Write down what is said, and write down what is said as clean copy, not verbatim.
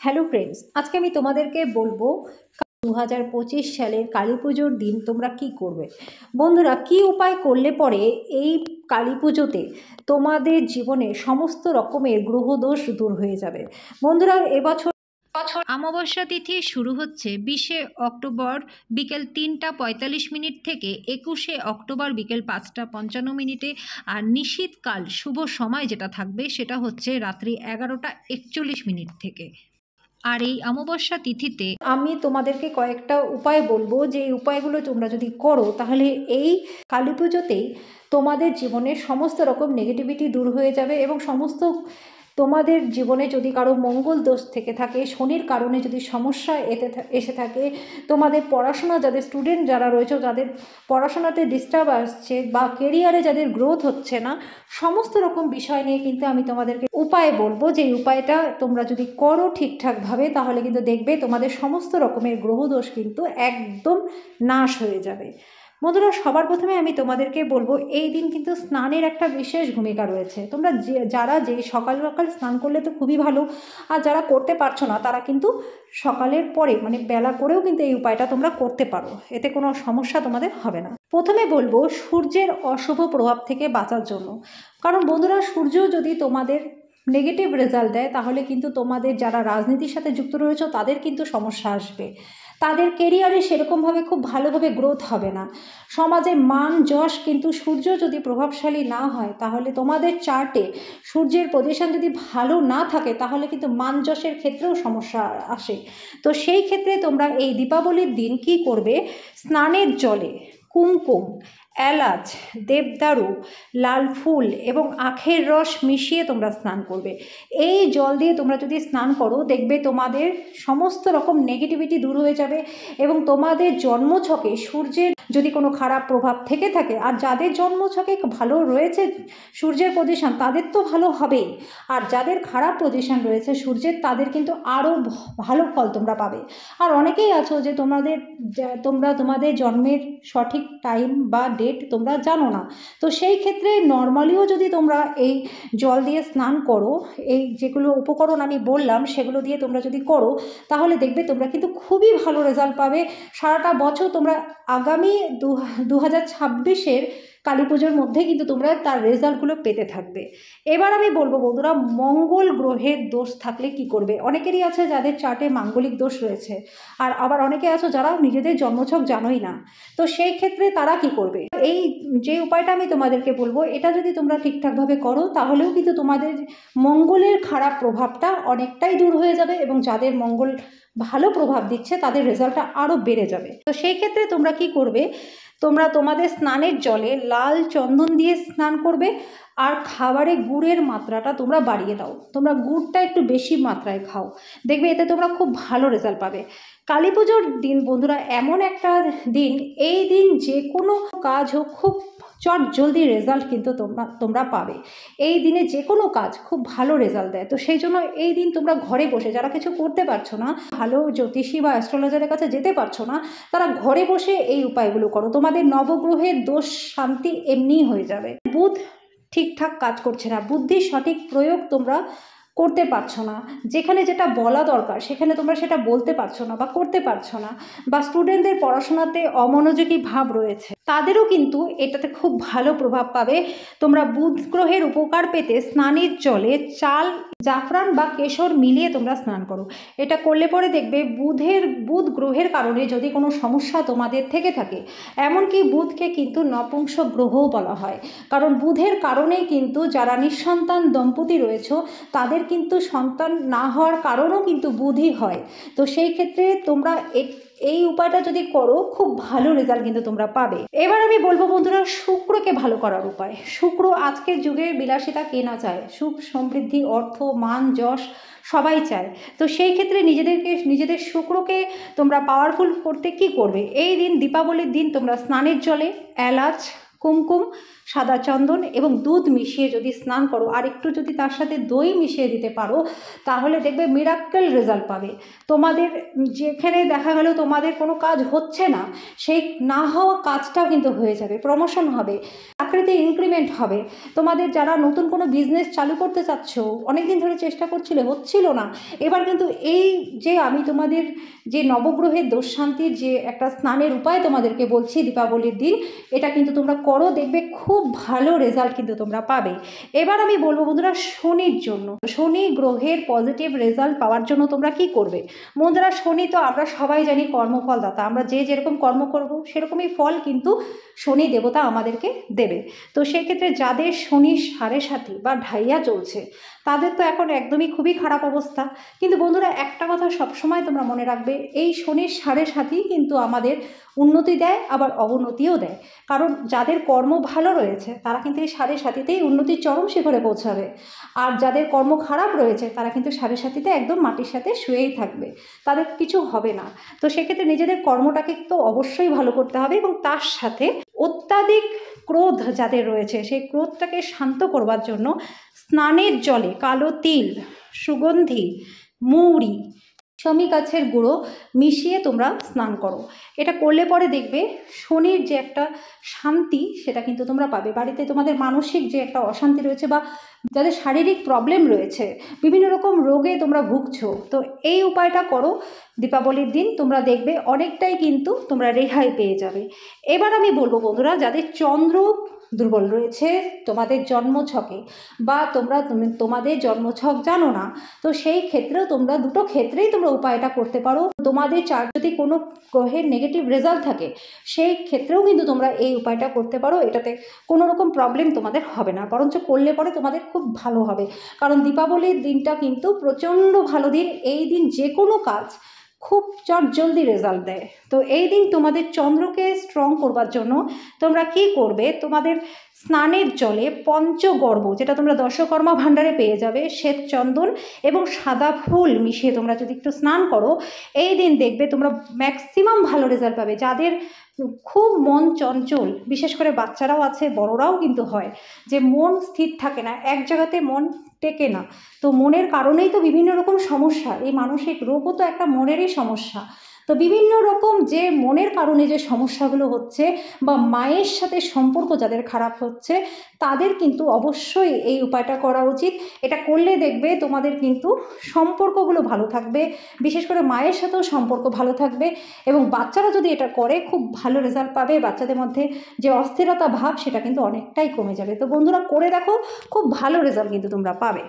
Hello friends, আজকে আমি তোমাদেরকে বলবো 2025 সালের কালী পুজোর দিন তোমরা কি করবে। বন্ধুরা, কি উপায় করলে পরে এই কালী পুজোতে তোমাদের জীবনে সমস্ত রকমের গ্রহদোষ দূর হয়ে যাবে। বন্ধুরা, এবছর অমাবস্যা তিথি শুরু হচ্ছে 20শে অক্টোবর বিকেল 3:45 থেকে 21শে অক্টোবর বিকেল 5:55। আর নিশীথকাল শুভ সময় যেটা থাকবে সেটা হচ্ছে রাত্রি 11:41 থেকে। আর এই অমাবস্যা তিথিতে আমি তোমাদেরকে কয়েকটা উপায় বলবো, যে এই উপায়গুলো তোমরা যদি করো তাহলে এই কালী পুজোতেই তোমাদের জীবনের সমস্ত রকম নেগেটিভিটি দূর হয়ে যাবে এবং সমস্ত তোমাদের জীবনে যদি কারো মঙ্গল দোষ থেকে থাকে, শনির কারণে যদি সমস্যা এসে থাকে, তোমাদের পড়াশোনা, যাদের স্টুডেন্ট যারা রয়েছে তাদের পড়াশোনাতে ডিস্টার্ব আসছে বা কেরিয়ারে যাদের গ্রোথ হচ্ছে না, সমস্ত রকম বিষয় নিয়ে কিন্তু আমি তোমাদেরকে উপায় বলবো। যে উপায়টা তোমরা যদি করো ঠিকঠাকভাবে তাহলে কিন্তু দেখবে তোমাদের সমস্ত রকমের গ্রহদোষ কিন্তু একদম নাশ হয়ে যাবে। বন্ধুরা, সবার প্রথমে আমি তোমাদেরকে বলবো এই দিন কিন্তু স্নানের একটা বিশেষ ভূমিকা রয়েছে। তোমরা যারা সকাল সকাল স্নান করলে তো খুবই ভালো, আর যারা করতে পারছো না তারা কিন্তু সকালের পরে মানে বেলা করেও কিন্তু এই উপায়টা তোমরা করতে পারো, এতে কোনো সমস্যা তোমাদের হবে না। প্রথমে বলবো সূর্যের অশুভ প্রভাব থেকে বাঁচার জন্য। কারণ বন্ধুরা, সূর্য যদি তোমাদের নেগেটিভ রেজাল্ট দেয় তাহলে কিন্তু তোমাদের যারা রাজনীতির সাথে যুক্ত রয়েছে তাদের কিন্তু সমস্যা আসবে, তাদের কেরিয়ারে সেরকমভাবে খুব ভালোভাবে গ্রোথ হবে না, সমাজে মান যশ। কিন্তু সূর্য যদি প্রভাবশালী না হয় তাহলে তোমাদের চার্টে সূর্যের পজিশন যদি ভালো না থাকে তাহলে কিন্তু মান যশের ক্ষেত্রেও সমস্যা আসে। তো সেই ক্ষেত্রে তোমরা এই দীপাবলির দিন কি করবে, স্নানের জলে কুমকুম, এলাচ, দেবদারু, লাল ফুল এবং আখের রস মিশিয়ে তোমরা স্নান করবে। এই জল দিয়ে তোমরা যদি স্নান করো দেখবে তোমাদের সমস্ত রকম নেগেটিভিটি দূর হয়ে যাবে এবং তোমাদের জন্মছকে সূর্যের যদি কোনো খারাপ প্রভাব থেকে থাকে, আর যাদের জন্মছকে ভালো রয়েছে সূর্যের পজিশন তাদের তো ভালো হবেই, আর যাদের খারাপ পজিশন রয়েছে সূর্যের তাদের কিন্তু আরও ভালো ফল তোমরা পাবে। আর অনেকেই আছো যে তোমাদের জন্মের সঠিক টাইম বা ডেট তোমরা জানো না, তো সেই ক্ষেত্রে নর্মালিও যদি তোমরা এই জল দিয়ে স্নান করো, এই যেগুলো উপকরণ আমি বললাম সেগুলো দিয়ে তোমরা যদি করো তাহলে দেখবে তোমরা কিন্তু খুবই ভালো রেজাল্ট পাবে। সারাটা বছর তোমরা আগামী 2026-এর কালী পুজোর মধ্যে কিন্তু তোমরা তার রেজাল্টগুলো পেতে থাকবে। এবার আমি বলবো বন্ধুরা, মঙ্গল গ্রহের দোষ থাকলে কি করবে। অনেকেরই আছে যাদের চার্টে মাঙ্গলিক দোষ রয়েছে, আর আবার অনেকে আছে যারা নিজেদের জন্মছক জানোই না, তো সেই ক্ষেত্রে তারা কি করবে। এই যে উপায়টা আমি তোমাদেরকে বলবো এটা যদি তোমরা ঠিকঠাকভাবে করো তাহলেও কিন্তু তোমাদের মঙ্গলের খারাপ প্রভাবটা অনেকটাই দূর হয়ে যাবে এবং যাদের মঙ্গল ভালো প্রভাব দিচ্ছে তাদের রেজাল্টটা আরও বেড়ে যাবে। তো সেই ক্ষেত্রে তোমরা কি করবে, তোমরা তোমাদের স্নানের জলে লাল চন্দন দিয়ে স্নান করবে আর খাবারে গুড়ের মাত্রাটা তোমরা বাড়িয়ে দাও, তোমরা গুড়টা একটু বেশি মাত্রায় খাও, দেখবে এতে তোমরা খুব ভালো রেজাল্ট পাবে। কালী পুজোর দিন বন্ধুরা এমন একটা দিন, এই দিন যে কোনো কাজ হোক খুব চট জলদি রেজাল্ট কিন্তু তোমরা পাবে। এই দিনে যে কোনো কাজ খুব ভালো রেজাল্ট দেয়, তো সেই জন্য এই দিন তোমরা ঘরে বসে, যারা কিছু করতে পারছো না, ভালো জ্যোতিষী বা অ্যাস্ট্রোলজারের কাছে যেতে পারছো না, তারা ঘরে বসে এই উপায়গুলো করো, তোমাদের নবগ্রহের দোষ শান্তি এমনিই হয়ে যাবে। বুধ ঠিকঠাক কাজ করছে না, বুদ্ধির সঠিক প্রয়োগ তোমরা করতে পারছো না, যেখানে যেটা বলা দরকার সেখানে তোমরা সেটা বলতে পারছো না বা করতে পারছো না, বা স্টুডেন্টদের পড়াশোনাতে অমনোযোগী ভাব রয়েছে তাদেরও কিন্তু এটাতে খুব ভালো প্রভাব পাবে। তোমরা বুধ গ্রহের উপকার পেতে স্নানের জলে চাল, জাফরান বা কেশর মিলিয়ে তোমরা স্নান করো। এটা করলে পরে দেখবে বুধ গ্রহের কারণে যদি কোনো সমস্যা তোমাদের থেকে থাকে, এমনকি বুধকে কিন্তু নপুংসক গ্রহও বলা হয়, কারণ বুধের কারণেই কিন্তু যারা নিঃসন্তান দম্পতি রয়েছে তাদের কিন্তু সন্তান না হওয়ার কারণও কিন্তু বুধই হয়। তো সেই ক্ষেত্রে তোমরা এই উপায়টা যদি করো খুব ভালো রেজাল্ট কিন্তু তোমরা পাবে। এবার আমি বলবো বন্ধুরা, শুক্রকে ভালো করার উপায়। শুক্র আজকের যুগে বিলাসিতা কে না চায়, সুখ সমৃদ্ধি অর্থ মান যশ সবাই চায়। তো সেই ক্ষেত্রে নিজেদের শুক্রকে তোমরা পাওয়ারফুল করতে কি করবে, এই দিন দীপাবলির দিন তোমরা স্নানের জলে এলাচ, কুমকুম, সাদা চন্দন এবং দুধ মিশিয়ে যদি স্নান করো, আর একটু যদি তার সাথে দই মিশিয়ে দিতে পারো, তাহলে দেখবে মিরাক্কেল রেজাল্ট পাবে। তোমাদের যেখানে দেখা গেল তোমাদের কোনো কাজ হচ্ছে না, সেই না হওয়া কাজটাও কিন্তু হয়ে যাবে, প্রমোশন হবে, চাকরিতে ইনক্রিমেন্ট হবে। তোমাদের যারা নতুন কোনো বিজনেস চালু করতে চাচ্ছ, অনেকদিন ধরে চেষ্টা করছিলে, হচ্ছিল না, এবার কিন্তু এই যে আমি তোমাদের যে নবগ্রহের দোষ শান্তির যে একটা স্নানের উপায় তোমাদেরকে বলছি দীপাবলির দিন, এটা কিন্তু তোমরা করো, দেখবে খুব ভালো রেজাল্ট কিন্তু তোমরা পাবে। এবার আমি বলবো বন্ধুরা, শনির জন্য, শনি গ্রহের পজিটিভ রেজাল্ট পাওয়ার জন্য তোমরা কি করবে। বন্ধুরা, শনি তো আমরা সবাই জানি কর্মফলদাতা, আমরা যে যেরকম কর্ম করব সেরকমই ফল কিন্তু শনি দেবতা আমাদেরকে দেবে। তো সেক্ষেত্রে যাদের শনির সাড়ে সাথী বা ঢাইয়া চলছে, তাদের তো এখন একদমই খুবই খারাপ অবস্থা। কিন্তু বন্ধুরা, একটা কথা সবসময় তোমরা মনে রাখবে, এই শনির সাড়ে সাথী কিন্তু আমাদের উন্নতি দেয়, আবার অবনতিও দেয়। কারণ যাদের কর্ম ভালো রয়েছে তারা কিন্তু এই সাড়ে সাথীতেই উন্নতির চরম শিখরে পৌঁছাবে, আর যাদের কর্ম খারাপ রয়েছে তারা কিন্তু সাড়ে সাথীতে একদম মাটির সাথে শুয়েই থাকবে, তাদের কিছু হবে না। তো সেক্ষেত্রে নিজেদের কর্মটাকে তো অবশ্যই ভালো করতে হবে, এবং তার সাথে অত্যাধিক ক্রোধ যাদের রয়েছে সেই ক্রোধটাকে শান্ত করবার জন্য স্নানের জলে কালো তিল, সুগন্ধি, মৌরি, শমী গাছের গুঁড়ো মিশিয়ে তোমরা স্নান করো। এটা করলে পরে দেখবে শনির যে একটা শান্তি সেটা কিন্তু তোমরা পাবে। বাড়িতে তোমাদের মানসিক যে একটা অশান্তি রয়েছে, বা যাদের শারীরিক প্রবলেম রয়েছে, বিভিন্ন রকম রোগে তোমরা ভুগছো, তো এই উপায়টা করো দীপাবলির দিন, তোমরা দেখবে অনেকটাই কিন্তু তোমরা রেহাই পেয়ে যাবে। এবার আমি বলবো বন্ধুরা, যাদের চন্দ্র দুর্বল রয়েছে তোমাদের জন্মছকে, বা তোমাদের জন্মছক জানো না, তো সেই ক্ষেত্রেও তোমরা দুটো ক্ষেত্রেই তোমরা উপায়টা করতে পারো। তোমাদের যদি কোনো গ্রহের নেগেটিভ রেজাল্ট থাকে, সেই ক্ষেত্রেও কিন্তু তোমরা এই উপায়টা করতে পারো, এটাতে কোনো রকম প্রবলেম তোমাদের হবে না, বরঞ্চ করলে পরে তোমাদের খুব ভালো হবে। কারণ দীপাবলির দিনটা কিন্তু প্রচণ্ড ভালো দিন, এই দিন যে কোনো কাজ খুব জলদি রেজাল্ট দেয়। তো এই দিন তোমাদের চন্দ্রকে স্ট্রং করবার জন্য তোমরা কি করবে, তোমাদের স্নানের জলে পঞ্চগর্ভ, যেটা তোমরা দশকর্মা ভাণ্ডারে পেয়ে যাবে, শ্বেত চন্দন এবং সাদা ফুল মিশিয়ে তোমরা যদি একটু স্নান করো, এই দিন দেখবে তোমরা ম্যাক্সিমাম ভালো রেজাল্ট পাবে। যাদের খুব মন চঞ্চল, বিশেষ করে বাচ্চারাও আছে, বড়রাও কিন্তু হয়, যে মন স্থির থাকে না, এক জায়গাতে মন টেকে না, তো মনের কারণেই তো বিভিন্ন রকম সমস্যা, এই মানসিক রোগও তো একটা মনেরই সমস্যা। তো বিভিন্ন রকম যে মনের কারণে যে সমস্যাগুলো হচ্ছে, বা মায়ের সাথে সম্পর্ক যাদের খারাপ হচ্ছে, তাদের কিন্তু অবশ্যই এই উপায়টা করা উচিত। এটা করলে দেখবে তোমাদের কিন্তু সম্পর্কগুলো ভালো থাকবে, বিশেষ করে মায়ের সাথেও সম্পর্ক ভালো থাকবে, এবং বাচ্চারা যদি এটা করে খুব ভালো রেজাল্ট পাবে। বাচ্চাদের মধ্যে যে অস্থিরতা ভাব সেটা কিন্তু অনেকটাই কমে যাবে। তো বন্ধুরা, করে দেখো, খুব ভালো রেজাল্ট কিন্তু তোমরা পাবে।